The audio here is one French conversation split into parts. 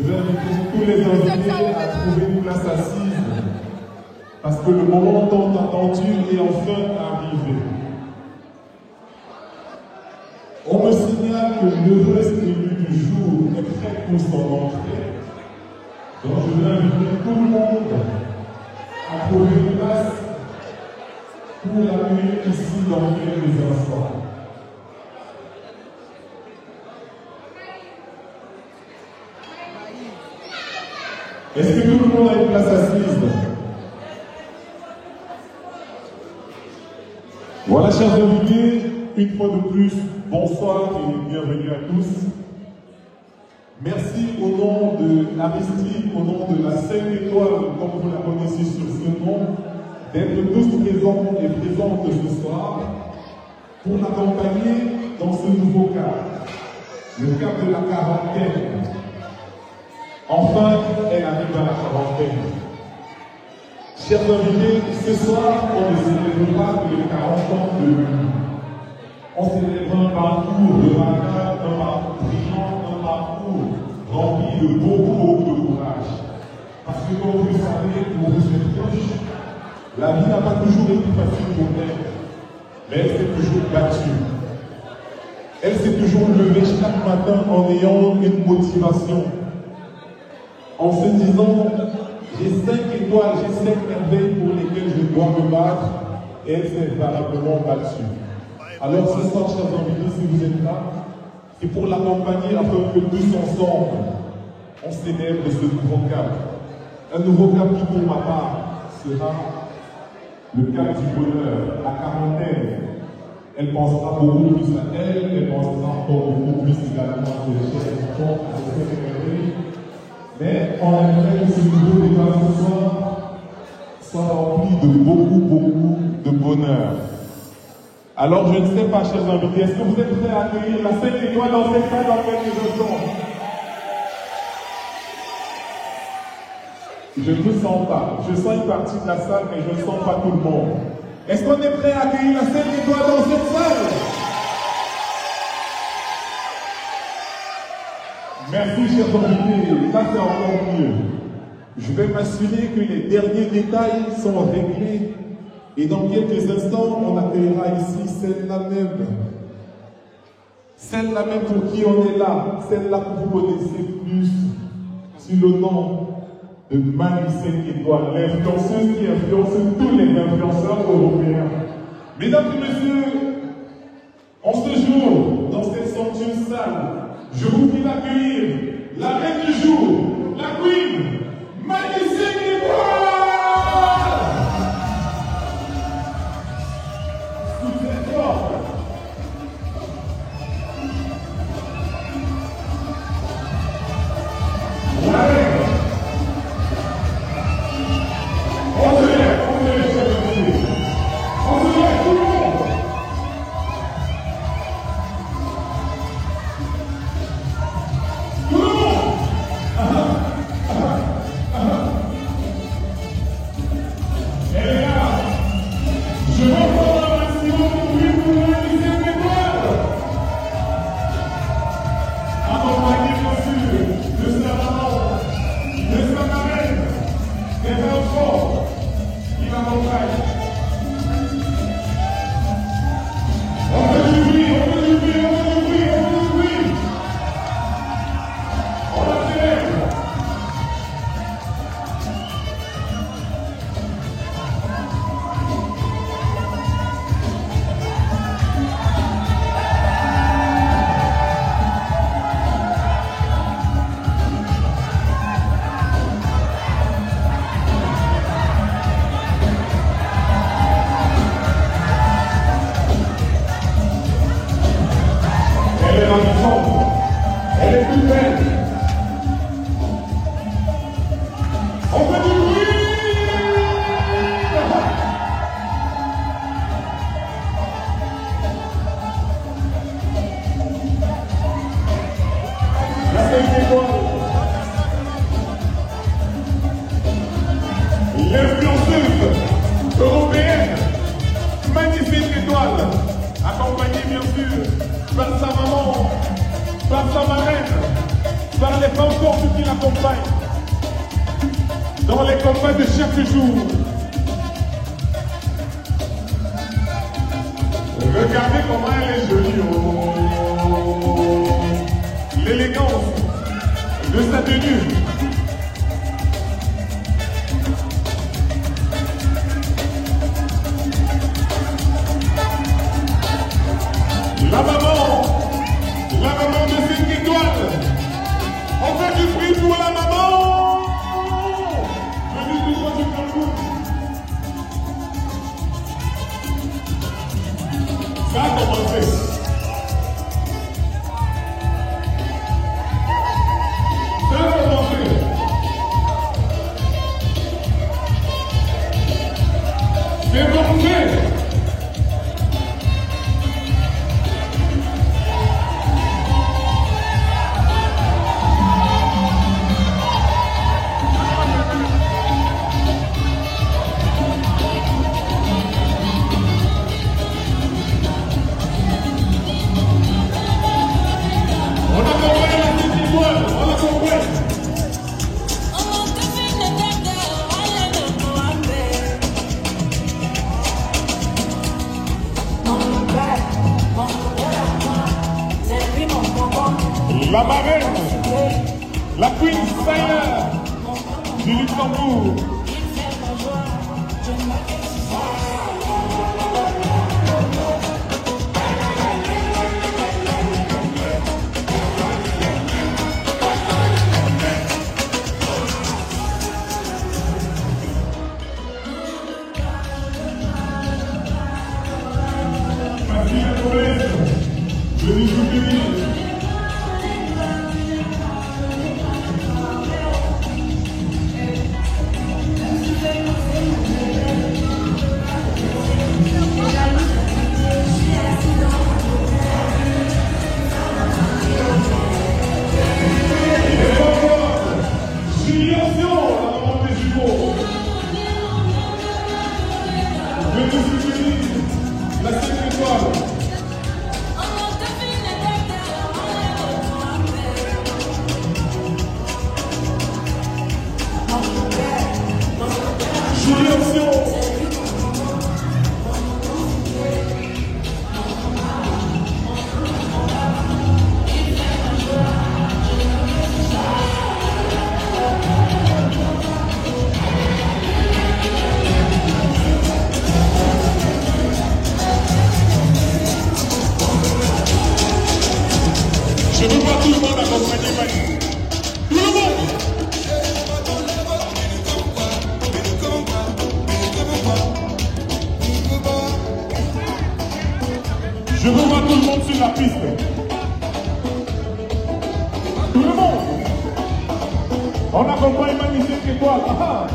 vais inviter tous les invités à trouver une place assise parce que le moment tant attendu est enfin arrivé. On me signale que l'heureuse élu du jour est prêt pour son entrée. Donc je vais inviter tout le monde à trouver une place pour l'accueillir ici dans quelques instants. Est-ce que tout le monde a une place assise? Voilà, chers invités, une fois de plus, bonsoir et bienvenue à tous. Merci au nom de Aristide, au nom de la 5 étoiles, comme vous la connaissez sur ce nom, d'être tous présents et présentes ce soir pour l'accompagner dans ce nouveau cap, le cap de la quarantaine. Enfin, elle arrive à la quarantaine. Chers invités, ce soir, on ne célèbre pas les 40 ans de l'UNI. On célèbre un parcours de vainqueur, un parcours brillant, un parcours rempli de beaucoup de courage. Parce que comme vous le savez, pour vous êtes proches, la vie n'a pas toujours été facile pour elle, mais elle s'est toujours battue. Elle s'est toujours levée chaque matin en ayant une motivation. En se disant, j'ai 5 étoiles, j'ai 5 merveilles pour lesquelles je dois me battre, et elle s'est valablement battue. Alors ce soir, chers invités, si vous êtes là, c'est pour l'accompagner afin que tous ensemble, on célèbre ce nouveau cap. Un nouveau cap qui, pour ma part, sera le cap du bonheur, la quarantaine. Elle pensera beaucoup plus à elle, elle pensera encore beaucoup plus également à ses chers enfants, à ses merveilles. Mais on aimerait que ce nouveau débat ce soir soit rempli de beaucoup de bonheur. Alors je ne sais pas, chers invités, est-ce que vous êtes prêts à accueillir la 5 étoiles dans cette salle dans quelques instants? Je ne le sens pas. Je sens une partie de la salle, mais je ne sens pas tout le monde. Est-ce qu'on est prêt à accueillir la 5 étoiles dans cette salle? Merci, chers invités. Ça, c'est encore mieux. Je vais m'assurer que les derniers détails sont réglés. Et dans quelques instants, on accueillera ici celle-là même. Celle-là même pour qui on est là. Celle-là que vous connaissez plus sur le nom de Mani 5 étoiles. L'influenceuse qui influence tous les influenceurs européens. Mesdames et messieurs, en ce jour, dans cette somptueuse salle, je vous prie d'accueillir la reine du jour, la queen, Mani 5 étoiles! Sous cette porte. La reine. On se lève, chers invités. On se lève, tout le monde. L'influenceuse européenne, magnifique étoile, accompagnée bien sûr par sa maman, par sa marraine, par les femmes fortes qui la accompagne dans les combats de chaque jour. Regardez comment elle est jolie. Oh. L'élégance de sa tenue. La maman de 5 étoiles. On fait du bruit pour la maman. Venez tout droit du Cameroun. Ça a commencé. Ça a commencé. C'est commencé. La marraine, la Queen Sailor du Luxembourg. La 5 étoiles. Jolie option. Je veux voir tout le monde accompagner Mani. Tout le monde. Je veux voir tout le monde sur la piste. Tout le monde. On accompagne Mani 5 étoiles. Ah.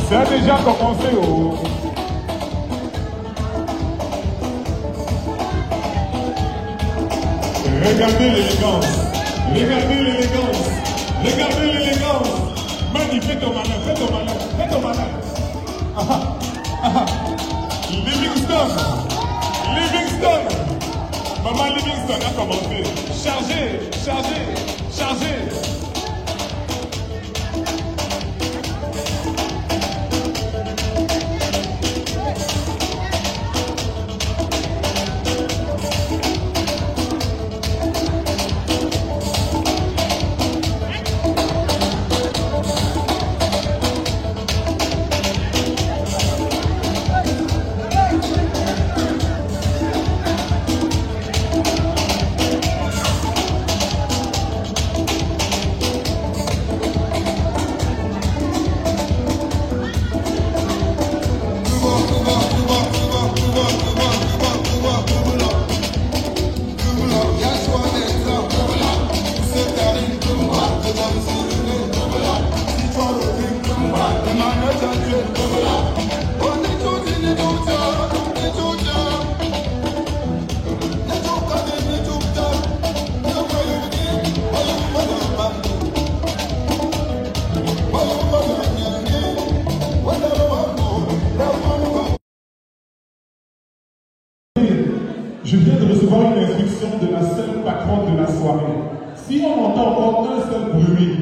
Ça a déjà commencé. Oh. Regardez l'élégance. Regardez l'élégance. Regardez l'élégance. Mani, fais ton malin, fais ton malin, fais ton malin. Ah, ah. Livingstone. Livingstone. Maman Livingstone a commencé. Chargez, chargez, chargez. Well, recevant une instruction de la seule patronne de la soirée. Si on entend encore un seul bruit,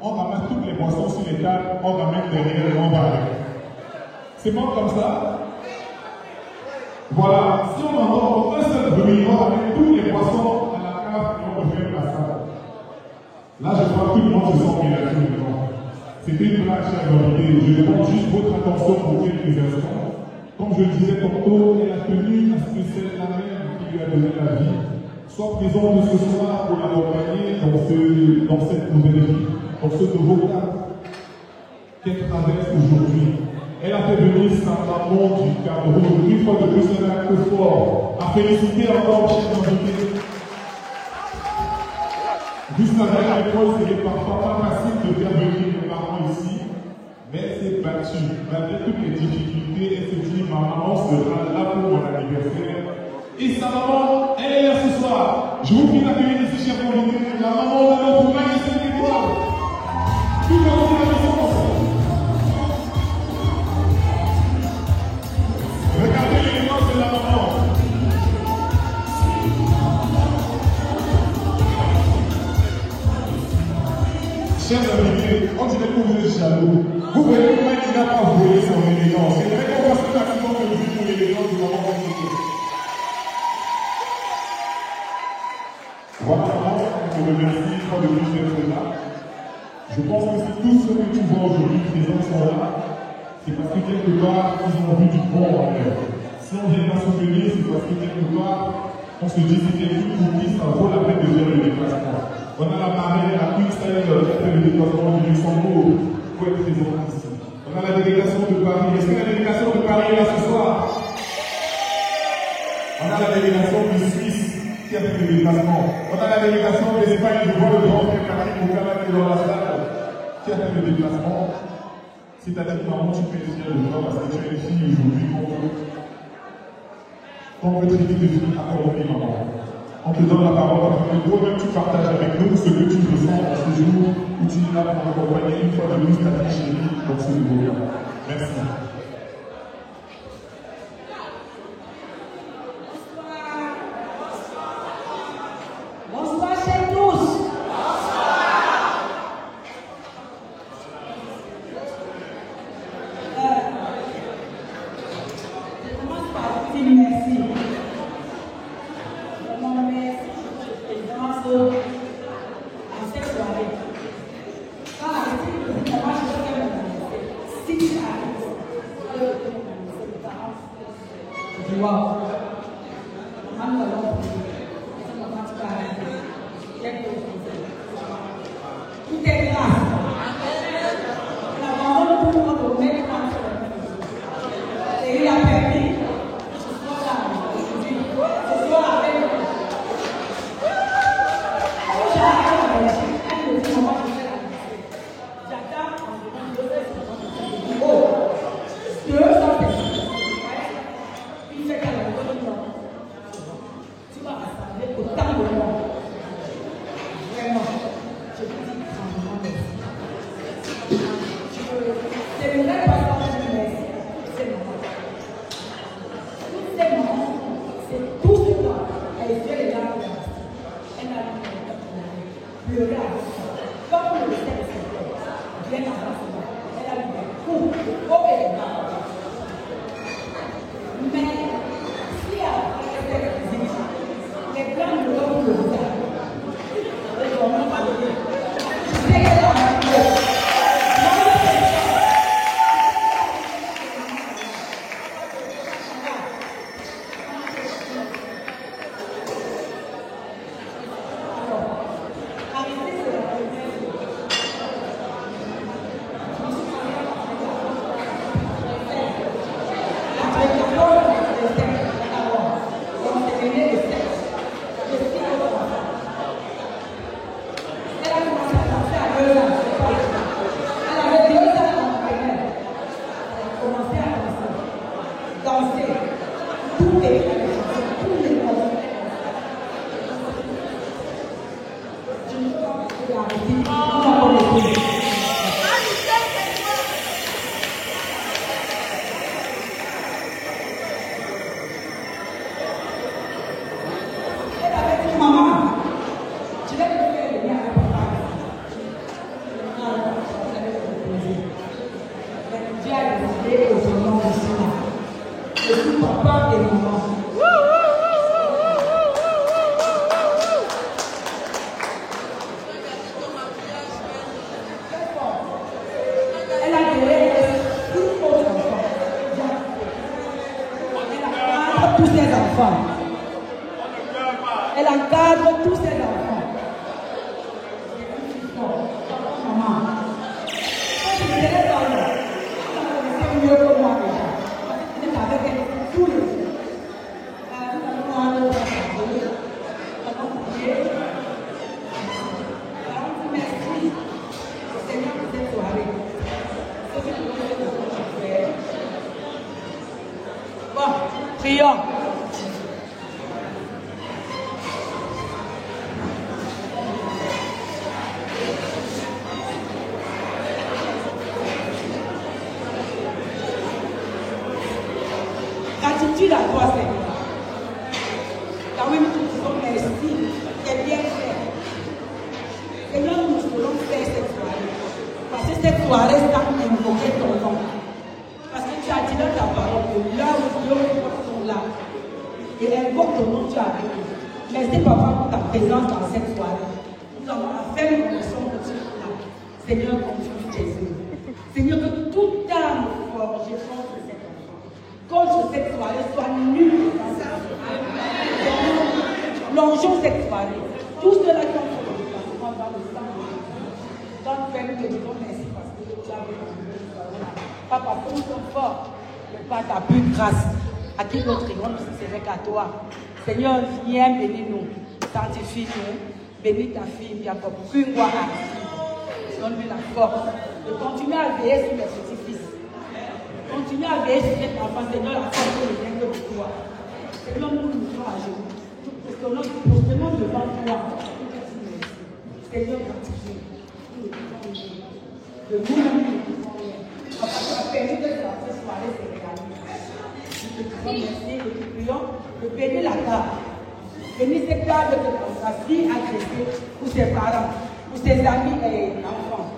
on ramasse toutes les boissons sur les tables, on ramène derrière et on va avec. C'est pas comme ça? Voilà, si on entend encore un seul bruit, on ramène tous les boissons à la cave et on revient à la salle. Là, je crois que tout le monde se sent bien là. C'était une blague, chers invités. Je demande juste votre attention pour quelques instants. Comme je le disais tantôt, elle a tenu à ce que c'est la mère qui lui a donné la vie soit présente ce soir pour l'accompagner dans cette nouvelle vie, dans ce nouveau cadre qu'elle traverse aujourd'hui. Elle a fait venir sa maman du Cameroun, une fois de plus un acte fort, à féliciter encore chers invités. Juste avec l'école, c'était parfois pas facile de faire venir les parents ici, mais elle s'est battue. Malgré toutes les difficultés, elle se dit, ma maman sera là pour mon anniversaire. Et sa maman, elle est là ce soir. Je vous prie d'accueillir ici, chers invités, la maman de notre magnifique étoile. Tout le monde est à la regardez les images de la maman. Chers invités, on dirait que vous êtes jaloux. Vous voyez comment il n'a pas volé son élégance. C'est vrai qu'on passe maximum de vue pour l'élégance de la maman. Voilà, maman, je te remercie une fois de plus d'être là. Je pense que si tous ceux que tu vois aujourd'hui présents sont là, c'est parce que quelque part, ils ont vu du bon en eux. Si on vient pas souvenir, c'est parce que quelque part, on se dit que c'est quelqu'un pour qui ça vaut la peine de faire le déplacement. On a la marraine, la Queen Style qui a fait le déplacement du Luxembourg pour être présent ici. On a la délégation de Paris. Est-ce que la délégation de Paris est là ce soir? On a la délégation de Suisse qui a fait le déplacement. On a la délégation de l'Espagne, je vois le grand frère Catherine Boucala qui est dans la salle, qui a fait le déplacement. C'est-à-dire que maman, tu peux être fier de toi parce que tu es une fille aujourd'hui qu'on veut traiter de vie accordée, maman. On te donne la parole parce que toi-même tu partages avec nous ce que tu ressens dans ce jour où tu es là pour accompagner une fois de plus ta fille chérie dans ce nouveau cas. Merci. Bonsoir chez tous. Je commence par dire merci. En cette soirée, quand la petite je si tu arrives, je dis waouh, maman tout est grâce. La maman pour notre maître et il a permis que ce soit là aujourd'hui, ce soit avec nous. J'attends et au nom du Seigneur. Je suis papa et maman. Elle a donné 6 autres enfants. Elle encadre tous ses enfants. Elle encadre tous ses enfants. Maman. Quand je me dirais dans le c'est mieux que moi déjà. Vous êtes avec elle tous les jours. Merci. Seigneur, pour cette soirée. Bon, prions. Gratitude à toi, Seigneur. Car oui, nous te disons merci. C'est bien fait. Seigneur, nous voulons faire cette soirée. Parce que cette soirée, ça invoquer ton nom. Parce que tu as dit dans ta parole que là où Dieu sont là. Et invoque ton nom, tu as avec nous. Merci, Papa, pour ta présence dans cette soirée. Nous avons affaire une leçon que tu es là. Seigneur, continue Jésus. Seigneur, que toute âme forgée contre cette enfant, contre cette soirée, soit nulle dans sa vie. Longeons cette soirée. Tous ceux-là qui ont fait le déplacement dans le sang de Jésus. Dans le Père, nous te disons merci parce que tu as vécu cette soirée-là. Papa, pour nous sommes forts, mais par ta plus grâce. À qui notre triomphe, c'est avec à toi. Seigneur, viens, bénis-nous, sanctifie-nous, bénis ta fille, qui a plus gloire à Dieu. Donne-lui la force de continuer à veiller sur mes petits-fils. Continuer à veiller sur cet enfant, Seigneur, la force ne vient que de toi. Seigneur, nous nous mettons à genoux. Nous postons devant toi. Seigneur, gratifié. De nous-mêmes, nous disons rien. Parce que tu as permis de faire cette soirée, c'est réalisé. Nous te disons merci, nous te prions de bénir la table. Bénis cette table de sa fille agressée pour ses parents, pour ses amis et enfants.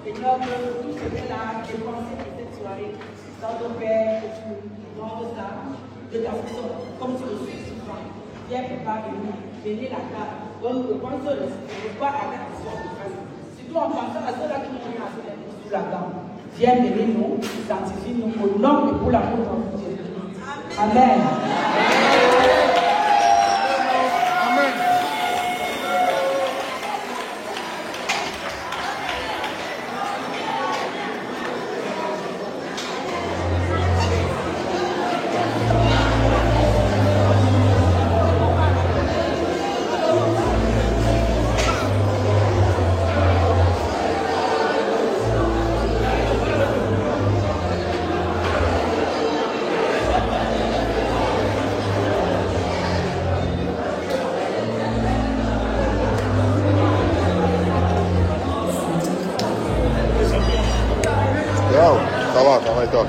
Seigneur, que tout ce que là dépensé pour cette soirée, dans ton Père, que tu rends ça de ta façon, comme tu le fais souvent. Viens, Papa, bénis la table. Donne le point de repas à la question de grâce. Surtout en pensant à ceux-là qui ont rien à faire sous la table. Viens, bénis-nous, sanctifie-nous au nom et pour l'amour de Jésus. Amen. Ça va et toi?